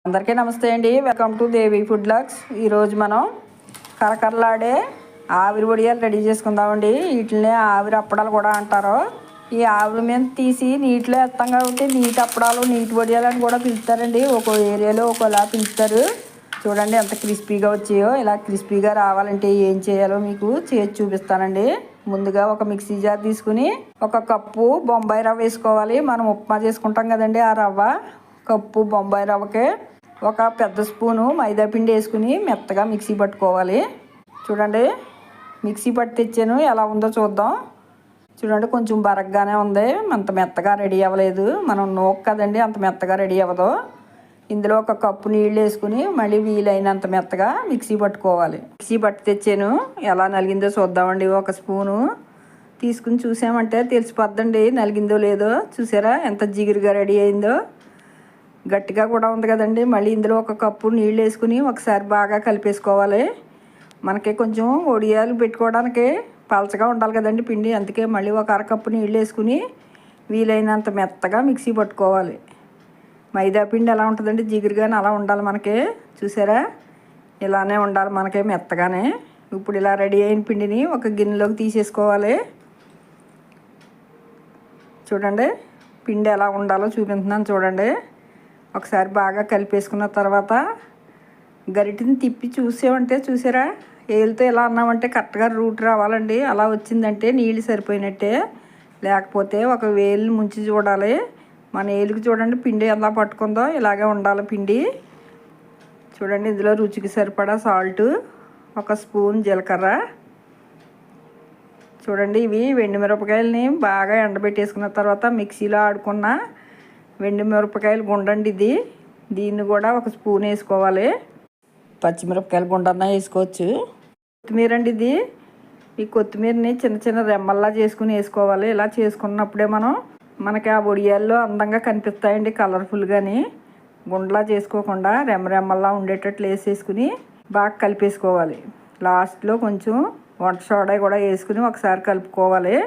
అందరికీ నమస్తే అండి. Welcome to Devi food logs. ఈరోజు మనం కరకరలాడే ఆవిరి వడియాలు రెడీ చేసుకుందామండి. వీటిని ఆవిరి అప్పడాలు కూడా అంటారు. ఈ ఆవిరి మీద తీసి నీటిలో వేస్తాం కాబట్టి నీటి అప్పడాలు, నీటి వడియాలు అని కూడా పిలుస్తారండి. ఒక్కో ఏరియాలో ఒక్కోలా పిలుస్తారు. చూడండి ఎంత క్రిస్పీగా వచ్చాయో. ఇలా క్రిస్పీగా రావాలంటే ఏం చేయాలో మీకు చేసి చూపిస్తానండి. ముందుగా ఒక మిక్సీ జార్ తీసుకుని ఒక కప్పు బొంబాయి రవ్వ వేసుకోవాలి. మనం ఉప్మా చేసుకుంటాం కదండి, ఆ రవ్వ కప్పు బొంబాయి రవ్వకే ఒక పెద్ద స్పూను మైదా పిండి వేసుకుని మెత్తగా మిక్సీ పట్టుకోవాలి. చూడండి మిక్సీ పట్టి తెచ్చాను, ఎలా ఉందో చూద్దాం. చూడండి కొంచెం బరగ్గానే ఉంది, అంత మెత్తగా రెడీ అవ్వలేదు. మనం నూక కదండి, అంత మెత్తగా రెడీ అవ్వదు. ఇందులో ఒక కప్పు నీళ్ళు వేసుకుని మళ్ళీ వీలైనంత మెత్తగా మిక్సీ పట్టుకోవాలి. మిక్సీ పట్టి తెచ్చాను, ఎలా నలిగిందో చూద్దామండి. ఒక స్పూను తీసుకుని చూసామంటే తెలిసిపోద్దండి నలిగిందో లేదో. చూసారా ఎంత జిగురుగా రెడీ అయిందో. గట్టిగా కూడా ఉంది కదండి. మళ్ళీ ఇందులో ఒక కప్పు నీళ్ళు వేసుకుని ఒకసారి బాగా కలిపేసుకోవాలి. మనకి కొంచెం వడియాలు పెట్టుకోవడానికి పలచగా ఉండాలి కదండి పిండి, అందుకే మళ్ళీ ఒక అరకప్పు నీళ్ళు వేసుకుని వీలైనంత మెత్తగా మిక్సీ పట్టుకోవాలి. మైదా పిండి ఎలా ఉంటుందండి, జిగురుగానే అలా ఉండాలి మనకి. చూసారా ఇలానే ఉండాలి మనకి మెత్తగానే. ఇప్పుడు ఇలా రెడీ అయిన పిండిని ఒక గిన్నెలోకి తీసేసుకోవాలి. చూడండి పిండి ఎలా ఉండాలో చూపిస్తున్నాను చూడండి. ఒకసారి బాగా కలిపేసుకున్న తర్వాత గరిటిని తిప్పి చూసామంటే చూసారా, ఏళ్ళతో ఎలా అన్నామంటే కరెక్ట్గా రూట్ రావాలండి. అలా వచ్చిందంటే నీళ్ళు సరిపోయినట్టే. లేకపోతే ఒక వేలు ముంచి చూడాలి. మన ఏలుకి చూడండి పిండి ఎలా పట్టుకుందో, ఇలాగే ఉండాలి పిండి. చూడండి ఇందులో రుచికి సరిపడా సాల్ట్, ఒక స్పూన్ జీలకర్ర. చూడండి ఇవి వెండి మిరపకాయలని బాగా ఎండబెట్టేసుకున్న తర్వాత మిక్సీలో ఆడుకున్న వెండి మిరపకాయలు గుండండి ఇది. దీన్ని కూడా ఒక స్పూన్ వేసుకోవాలి. పచ్చిమిరపకాయలు గుండన్నా వేసుకోవచ్చు. కొత్తిమీర అండి ఇది. ఈ కొత్తిమీరని చిన్న చిన్న రెమ్మల్లా చేసుకుని వేసుకోవాలి. ఇలా చేసుకున్నప్పుడే మనకి ఆ వడియాల్లో అందంగా కనిపిస్తాయండి, కలర్ఫుల్గాని. గుండలా చేసుకోకుండా రెమ్మల్లా ఉండేటట్లు వేసేసుకుని బాగా కలిపేసుకోవాలి. లాస్ట్లో కొంచెం వంట సోడా కూడా వేసుకుని ఒకసారి కలుపుకోవాలి.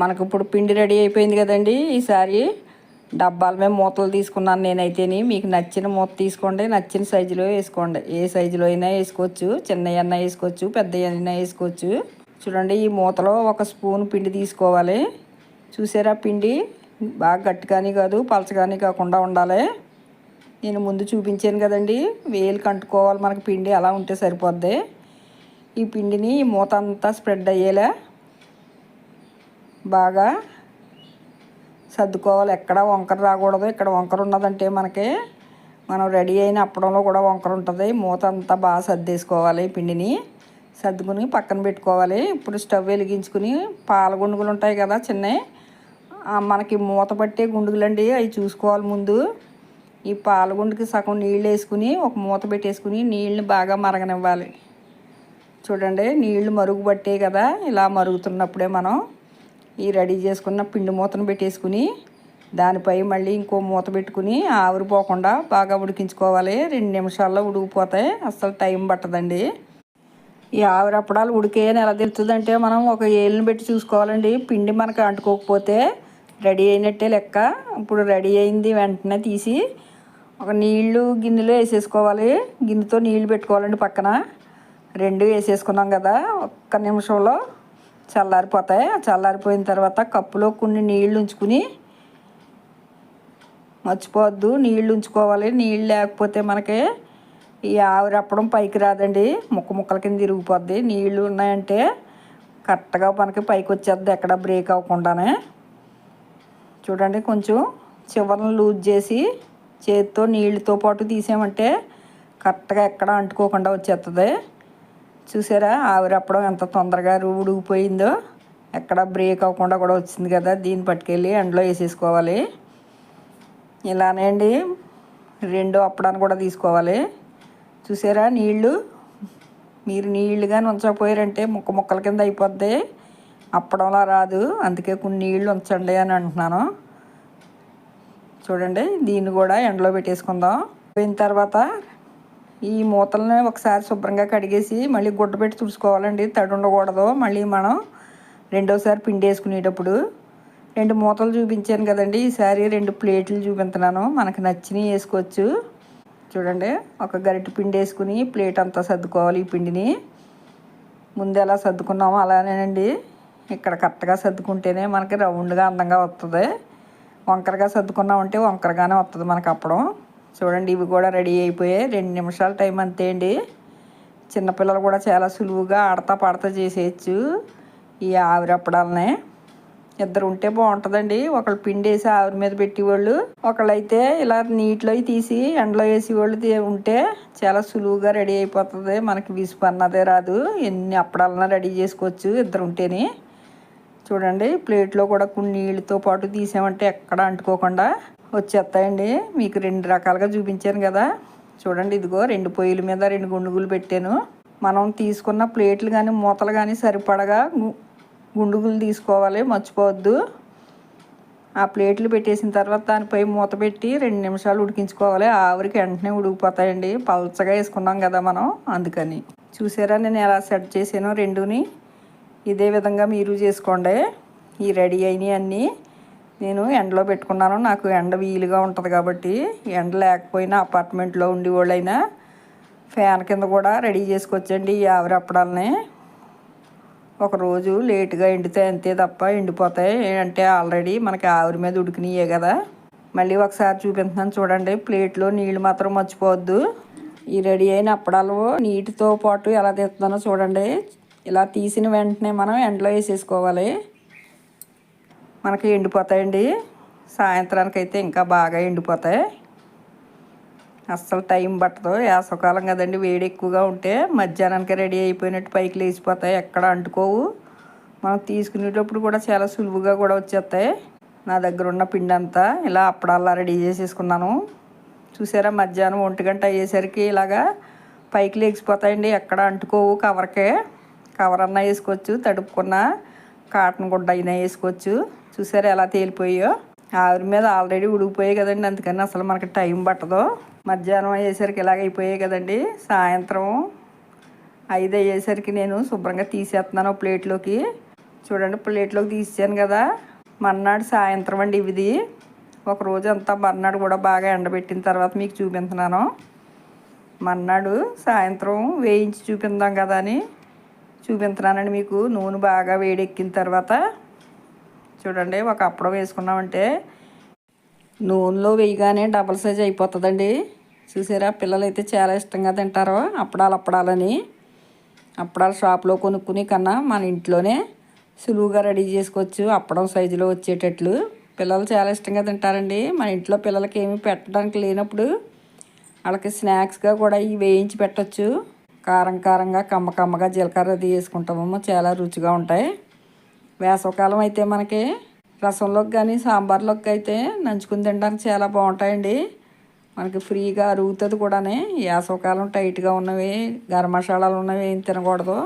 మనకు ఇప్పుడు పిండి రెడీ అయిపోయింది కదండి. ఈసారి డబ్బాల మీద మూతలు తీసుకున్నాను నేనైతేని. మీకు నచ్చిన మూత తీసుకోండి, నచ్చిన సైజులో వేసుకోండి. ఏ సైజులో అయినా వేసుకోవచ్చు, చిన్న అయినా వేసుకోవచ్చు, పెద్ద అయినా వేసుకోవచ్చు. చూడండి ఈ మూతలో ఒక స్పూన్ పిండి తీసుకోవాలి. చూసారా పిండి బాగా గట్టిగాని కాదు పలచగాని కాకుండా ఉండాలి. నేను ముందు చూపించాను కదండి, వేలుకి అంటుకోవాలి మనకి పిండి, అలా ఉంటే సరిపోద్ది. ఈ పిండిని ఈ మూత అంతా స్ప్రెడ్ అయ్యేలా బాగా సర్దుకోవాలి. ఎక్కడ వంకర రాకూడదు. ఇక్కడ వంకర ఉన్నదంటే మనం రెడీ అయిన అప్పడంలో కూడా వంకర ఉంటుంది. మూత అంతా బాగా సర్దేసుకోవాలి. పిండిని సర్దుకుని పక్కన పెట్టుకోవాలి. ఇప్పుడు స్టవ్ వెలిగించుకుని పాల గుండుగులు ఉంటాయి కదా చిన్నవి, మనకి మూత పట్టే గుండుగులండి, అవి చూసుకోవాలి ముందు. ఈ పాల గుండుకి సగం నీళ్ళు వేసుకుని ఒక మూత పెట్టేసుకుని నీళ్ళని బాగా మరగనివ్వాలి. చూడండి నీళ్లు మరుగు పట్టే కదా, ఇలా మరుగుతున్నప్పుడే మనం ఈ రెడీ చేసుకున్న పిండి మూతను పెట్టేసుకుని దానిపై మళ్ళీ ఇంకో మూత పెట్టుకుని ఆవిరిపోకుండా బాగా ఉడికించుకోవాలి. 2 నిమిషాల్లో ఉడికిపోతాయి, అస్సలు టైం పట్టదండి. ఈ ఆవిరి అప్పడాలు ఉడికేయని ఎలా తెలుస్తుందంటే మనం ఒక ఏళ్ళని పెట్టి చూసుకోవాలండి. పిండి మనకు అంటుకోకపోతే రెడీ అయినట్టే లెక్క. ఇప్పుడు రెడీ అయింది వెంటనే తీసి ఒక నీళ్లు గిన్నెలో వేసేసుకోవాలి. గిన్నెతో నీళ్లు పెట్టుకోవాలండి పక్కన. 2 వేసేసుకున్నాం కదా, ఒక్క నిమిషంలో చల్లారిపోతాయి. చల్లారిపోయిన తర్వాత కప్పులో కొన్ని నీళ్ళు ఉంచుకుని, మర్చిపోవద్దు నీళ్ళు ఉంచుకోవాలి. నీళ్ళు లేకపోతే మనకి ఈ ఆవిరి అప్పడం పైకి రాదండి, ముక్కల కింద తిరిగిపోద్ది. నీళ్ళు ఉన్నాయంటే కరెక్ట్గా మనకి పైకి వచ్చేద్ది, ఎక్కడ బ్రేక్ అవ్వకుండానే. చూడండి కొంచెం చివరను లూజ్ చేసి చేతితో నీళ్ళతో పాటు తీసామంటే కరెక్ట్గా ఎక్కడ అంటుకోకుండా వచ్చేస్తుంది. చూసారా ఆవిరప్పడం ఎంత తొందరగా ఉడికిపోయిందో, ఎక్కడ బ్రేక్ అవ్వకుండా కూడా వచ్చింది కదా. దీన్ని పట్టుకెళ్ళి ఎండలో వేసేసుకోవాలి. ఇలానే అండి 2 అప్పడాన్ని కూడా తీసుకోవాలి. చూసారా నీళ్ళు, మీరు నీళ్ళు కానీ ఉంచకపోయారంటే ముక్కల కింద అయిపోద్ది, అప్పడంలా రాదు. అందుకే కొన్ని నీళ్ళు ఉంచండి అని అంటున్నాను. చూడండి దీన్ని కూడా ఎండలో పెట్టేసుకుందాం. పోయిన తర్వాత ఈ మూతలను ఒకసారి శుభ్రంగా కడిగేసి మళ్ళీ గుడ్డ పెట్టి తుడుచుకోవాలండి, తడి ఉండకూడదు. మళ్ళీ మనం రెండోసారి పిండి వేసుకునేటప్పుడు 2 మూతలు చూపించాను కదండి, ఈసారి 2 ప్లేట్లు చూపిస్తున్నాను. మనకు నచ్చినవి వేసుకోవచ్చు. చూడండి, ఒక గరిటె పిండి వేసుకుని ప్లేట్ అంతా సర్దుకోవాలి. ఈ పిండిని ముందు ఎలా సర్దుకున్నామో అలానేనండి ఇక్కడ కరెక్ట్గా సర్దుకుంటేనే మనకి రౌండ్గా అందంగా వస్తుంది. వంకరగా సర్దుకున్నామంటే వంకరగానే వస్తుంది మనకు అప్పడం. చూడండి, ఇవి కూడా రెడీ అయిపోయాయి. 2 నిమిషాల టైం అంతే అండి. చిన్నపిల్లలు కూడా చాలా సులువుగా ఆడతా పాడతా చేసేయచ్చు ఈ ఆవిరి అప్పడాలని. ఇద్దరు ఉంటే బాగుంటుందండి. ఒకళ్ళు పిండి వేసి ఆవిరి మీద పెట్టేవాళ్ళు, ఒకళ్ళు అయితే ఇలా నీటిలో తీసి ఎండలో వేసేవాళ్ళు ఉంటే చాలా సులువుగా రెడీ అయిపోతుంది. మనకి విసుపు అన్నదే రాదు. ఎన్ని అప్పడాలన్నా రెడీ చేసుకోవచ్చు ఇద్దరు ఉంటేనే. చూడండి, ప్లేట్లో కూడా కొన్ని నీళ్ళతో పాటు తీసామంటే ఎక్కడ అంటుకోకుండా వచ్చేస్తాయండి. మీకు 2 రకాలుగా చూపించాను కదా. చూడండి, ఇదిగో 2 పొయ్యిల మీద 2 గుండుగులు పెట్టాను. మనం తీసుకున్న ప్లేట్లు కానీ మూతలు కానీ సరిపడగా గుండుగులు తీసుకోవాలి, మర్చిపోవద్దు. ఆ ప్లేట్లు పెట్టేసిన తర్వాత దానిపై మూత పెట్టి 2 నిమిషాలు ఉడికించుకోవాలి. ఆవిరికి వెంటనే ఉడికిపోతాయండి, పలచగా వేసుకున్నాం కదా మనం, అందుకని. చూసారా నేను ఎలా సెట్ చేసానో రెండుని. ఇదే విధంగా మీరు చేసుకోండి. ఈ రెడీ అయినవి అన్నీ నేను ఎండలో పెట్టుకున్నాను. నాకు ఎండ వీలుగా ఉంటుంది కాబట్టి. ఎండ లేకపోయినా అపార్ట్మెంట్లో ఉండేవాళ్ళైనా ఫ్యాన్ కింద కూడా రెడీ చేసుకోవచ్చండి ఈ ఆవిరి అప్పడాలని. ఒకరోజు లేటుగా ఎండితే అంతే తప్ప ఎండిపోతాయి. అంటే ఆల్రెడీ మనకి ఆవిరి మీద ఉడికినాయే కదా. మళ్ళీ ఒకసారి చూపిస్తున్నాను చూడండి. ప్లేట్లో నీళ్ళు మాత్రం మర్చిపోవద్దు. ఈ రెడీ అయిన అప్పడాలు నీటితో పాటు ఎలా తీస్తున్నానో చూడండి. ఇలా తీసిన వెంటనే మనం ఎండలో వేసేసుకోవాలి. మనకి ఎండిపోతాయండి. సాయంత్రానికి అయితే ఇంకా బాగా ఎండిపోతాయి. అస్సలు టైం పట్టదు. వేసవకాలం కదండి, వేడి ఎక్కువగా ఉంటే మధ్యాహ్నానికి రెడీ అయిపోయినట్టు పైకి లేచిపోతాయి, ఎక్కడ అంటుకోవు. మనం తీసుకునేటప్పుడు కూడా చాలా సులువుగా కూడా వచ్చేస్తాయి. నా దగ్గర ఉన్న పిండి అంతా ఇలా అప్పడాలా రెడీ చేసేసుకున్నాను. చూసారా, మధ్యాహ్నం 1 గంట అయ్యేసరికి ఇలాగా పైకి లేచిపోతాయండి, ఎక్కడ అంటుకోవు. కవర్ అన్నా వేసుకోవచ్చు, తడుపుకున్న కాటన్ గుడ్డ అయినా వేసుకోవచ్చు. చూసారా ఎలా తేలిపోయాయో. ఆవిరి మీద ఆల్రెడీ ఉడికిపోయాయి కదండి, అందుకని అసలు మనకి టైం పట్టదు. మధ్యాహ్నం అయ్యేసరికి ఇలాగ అయిపోయాయి కదండి. సాయంత్రం 5 అయ్యేసరికి నేను శుభ్రంగా తీసేస్తున్నాను ప్లేట్లోకి. చూడండి, ప్లేట్లోకి తీసాను కదా. మర్నాడు సాయంత్రం అండి ఇది. ఒకరోజు అంతా మర్నాడు కూడా బాగా ఎండబెట్టిన తర్వాత మీకు చూపిస్తున్నాను. మర్నాడు సాయంత్రం వేయించి చూపిందాం కదా అని చూపిస్తున్నానండి మీకు. నూనె బాగా వేడెక్కిన తర్వాత చూడండి, ఒక అప్పడం వేసుకున్నామంటే నూనెలో వేయగానే డబల్ సైజ్ అయిపోతుందండి. చూసారా, పిల్లలు అయితే చాలా ఇష్టంగా తింటారు అప్పడాలని. అప్పడాలు షాప్లో కొనుక్కుని కన్నా మన ఇంట్లోనే సులువుగా రెడీ చేసుకోవచ్చు అప్పడం సైజులో వచ్చేటట్లు. పిల్లలు చాలా ఇష్టంగా తింటారండి. మన ఇంట్లో పిల్లలకి ఏమి పెట్టడానికి లేనప్పుడు వాళ్ళకి స్నాక్స్గా కూడా ఇవి వేయించి పెట్టచ్చు. కారంగా కమ్మగా జీలకర్ర అది వేసుకుంటామేమో, చాలా రుచిగా ఉంటాయి. వేసవకాలం అయితే మనకి రసంలోకి కానీ సాంబార్లోకి అయితే నంచుకుని తినడానికి చాలా బాగుంటాయండి. మనకి ఫ్రీగా అరుగుతుంది కూడా. వేసవకాలం టైట్గా ఉన్నవి, గరం మసాలాలు ఉన్నవి ఏం తినకూడదు.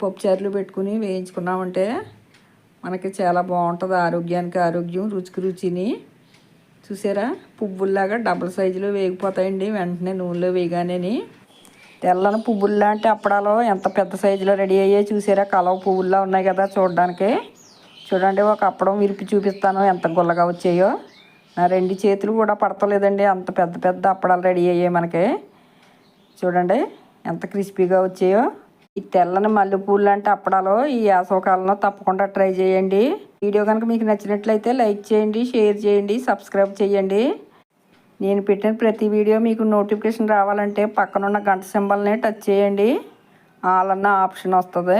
పప్పు చారులు పెట్టుకుని వేయించుకున్నామంటే మనకి చాలా బాగుంటుంది. ఆరోగ్యానికి ఆరోగ్యం, రుచికి రుచిని. చూసారా, పువ్వుల్లాగా డబుల్ సైజులో వేగిపోతాయండి వెంటనే నూనెలో వేయగానే. తెల్లని పువ్వుల్లా అంటే అప్పడాలు ఎంత పెద్ద సైజులో రెడీ అయ్యాయి చూసారా. కలవ పువ్వుల్లా ఉన్నాయి కదా చూడడానికి. చూడండి, ఒక అప్పడం విరిపి చూపిస్తాను ఎంత గుల్లగా వచ్చాయో. నా 2 చేతులు కూడా పడతలేదండి, అంత పెద్ద అప్పడాలు రెడీ అయ్యాయి మనకి. చూడండి ఎంత క్రిస్పీగా వచ్చాయో. ఈ తెల్లని మల్లెపూలు లాంటి అప్పడాలు ఈ వేసవకాలంలో తప్పకుండా ట్రై చేయండి. వీడియో కనుక మీకు నచ్చినట్లయితే లైక్ చేయండి, షేర్ చేయండి, సబ్స్క్రైబ్ చేయండి. నేను పెట్టిన ప్రతి వీడియో మీకు నోటిఫికేషన్ రావాలంటే పక్కనున్న గంట సింబల్ని టచ్ చేయండి. ఆల్ అన్న ఆప్షన్ వస్తుంది.